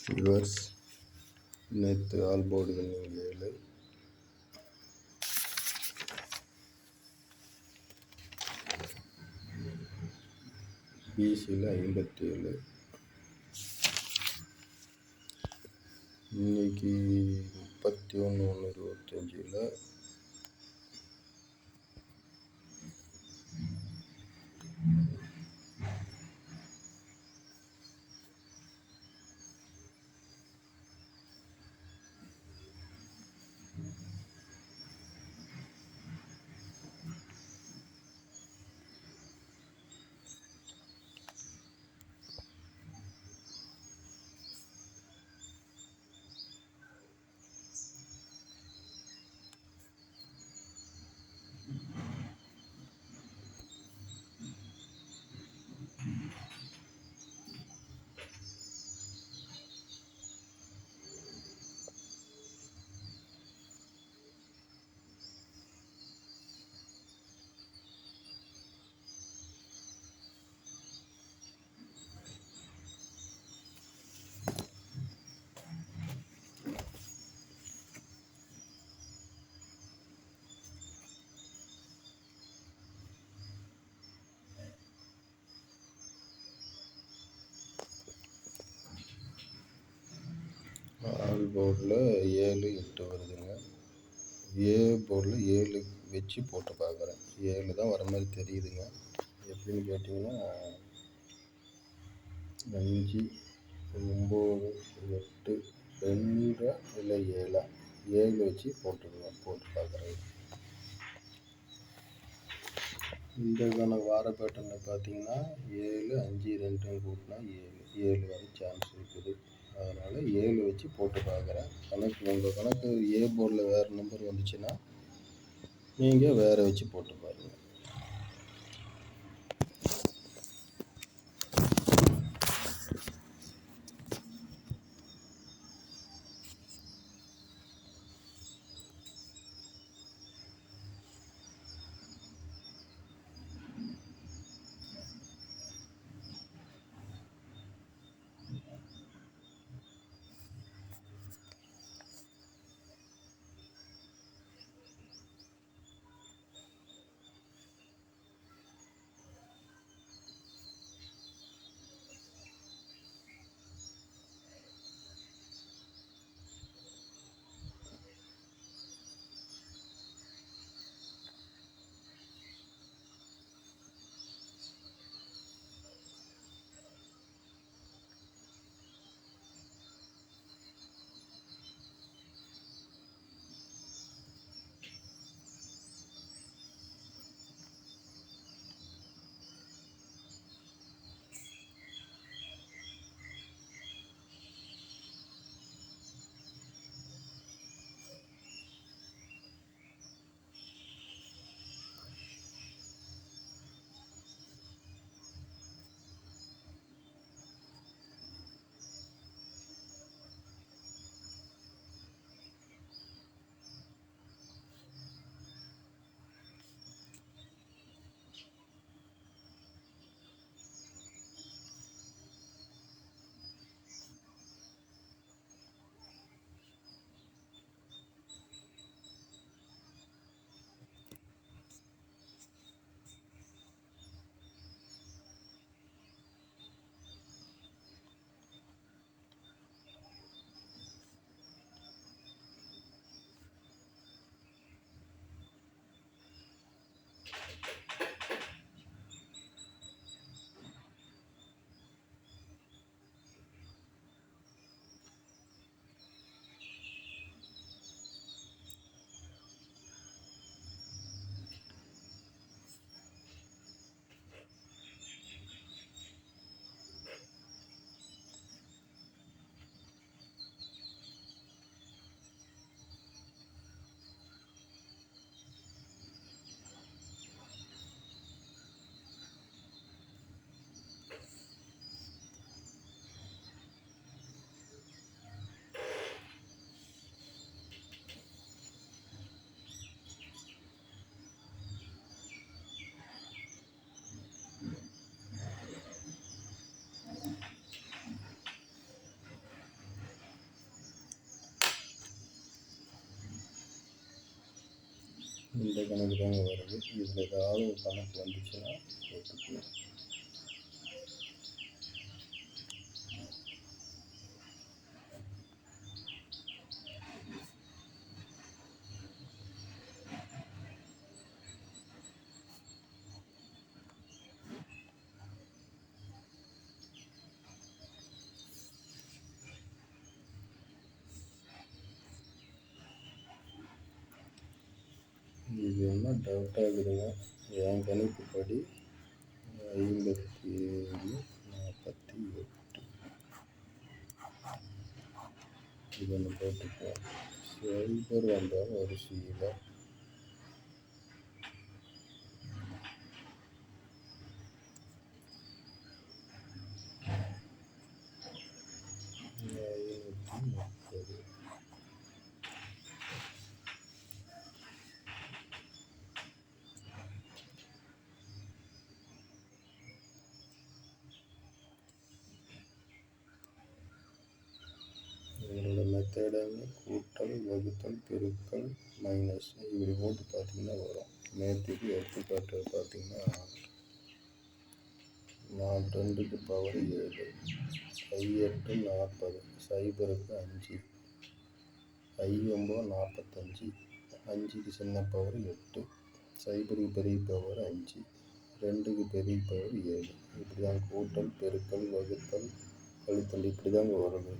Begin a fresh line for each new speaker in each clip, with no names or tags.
Viewers, நேற்று all board winning 7, பிசியில் 57. இன்னைக்கு 31/1/25 ஆல் போர்டில் 7, 8 வருதுங்க. ஏ போர்டில் 7 வச்சு போட்டு பார்க்குறேன். 7 தான் வர மாதிரி தெரியுதுங்க. எப்படின்னு கேட்டிங்கன்னா 5, 9, 8, 2 இல்லை 7 வச்சு போட்டு பார்க்குறேன். இந்த வார பேட்டர்னில் பார்த்தீங்கன்னா 7, 5, 2 கூட்டினா 7 வர சான்ஸ் இருக்குது. அதனால் 7 வச்சு போட்டு பார்க்குறேன். உங்கள் கணக்கு ஏ போர்டில் வேறு நம்பர் வந்துச்சுன்னா நீங்கள் வேறு வச்சு போட்டு பாருங்கள். இந்த கணக்கு தாங்க வருது. இதில் ஏதாவது ஒரு கணக்கு வந்துச்சுன்னா போட்டுக்கணும். இது என்ன டவுட்டாக இருக்குதுங்க. என் கணிப்புப்படி 57, 48 இது ஒன்று போட்டுக்குவோம். சைபர் வந்தால் வரிசையில் 530. இதனோட மெத்தடுங்க கூட்டல், வகுத்தல், பெருக்கல், மைனஸ் இப்படி போட்டு பார்த்தீங்கன்னா வரும். நேற்றுக்கு எடுத்துக்காட்டு பார்த்தீங்கன்னா 4 2க்கு பவர் 7, 8 40, சைபருக்கு 5, 9 45, 5க்கு சின்ன பவர் 8, சைபருக்கு பெரிய பவர் 5, 2க்கு பெரிய பவர் 7. இப்படி தான் கூட்டல், பெருக்கல், வகுத்தல், கழித்தல் இப்படி தாங்க வருது.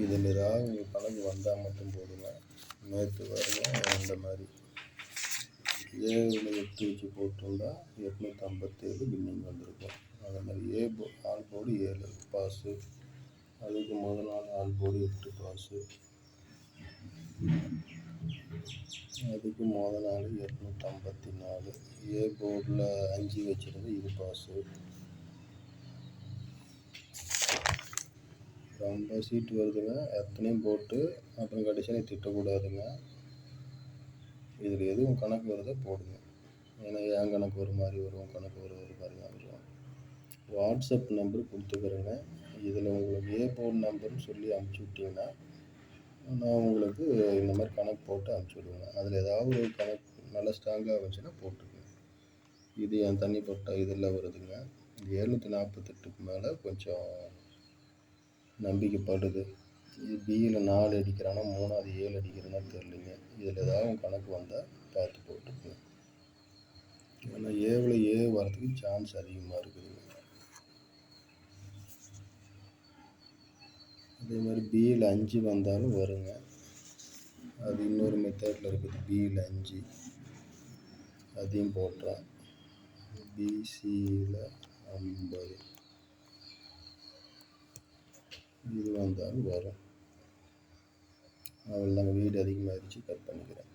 இதில் ஏதாவது உங்கள் கணக்கு வந்தால் மட்டும் போடுங்க. நேற்று வரல அந்த மாதிரி 7 8 வச்சு போட்டிருந்தா 857 வின்னிங் வந்திருக்கும். அதே மாதிரி ஆல் போர்டு 7 பாஸு, அதுக்கு முதல் நாள் ஆல் போர்டு 8 பாஸு, அதுக்கு முதல் நாள் 854. போர்டில் 5 வச்சுருந்து இது பாஸு. ரொம்ப சீட்டு வருதுங்க. எத்தனையும் போட்டு அப்புறம் கடைசியாக திட்டக்கூடாதுங்க. இதில் எதுவும் கணக்கு வருதோ போடுங்க. ஏன்னா என் கணக்கு ஒரு மாதிரி வரும், கணக்கு ஒரு மாதிரி வரும். வாட்ஸ்அப் நம்பர் கொடுத்துக்கிறேங்க. இதில் உங்களுக்கு போர்டு நம்பர்னு சொல்லி அனுப்பிச்சி விட்டிங்கன்னா நான் உங்களுக்கு இந்த மாதிரி கணக்கு போட்டு அனுப்பிச்சி விடுவேங்க. அதில் ஏதாவது ஒரு கணக்கு நல்லா ஸ்ட்ராங்காக இருந்துச்சுன்னா போட்டுருங்க. இது என் தனிப்பட்ட இதில் வருதுங்க. 748க்கு மேலே கொஞ்சம் நம்பிக்கைப்படுது. இது பியில் 4 அடிக்கிறானா 3வது 7 அடிக்கிறேன்னா தெரியலைங்க. இதில் ஏதாவது கணக்கு வந்தால் பார்த்து போட்டுருங்க. ஏன்னா ஏ வரதுக்கு சான்ஸ் அதிகமாக இருக்குதுங்க. அதே மாதிரி பியில் 5 வந்தாலும் வருங்க. அது இன்னொரு மெத்தடில் இருக்குது. பியில் 5 அதையும் போட்டுறேன். பிசியில் 50 இது வந்தாலும் வரும். அவ்வளோதாங்க. வீடு அதிகமாகிடுச்சு, கட் பண்ணிக்கிறேன்.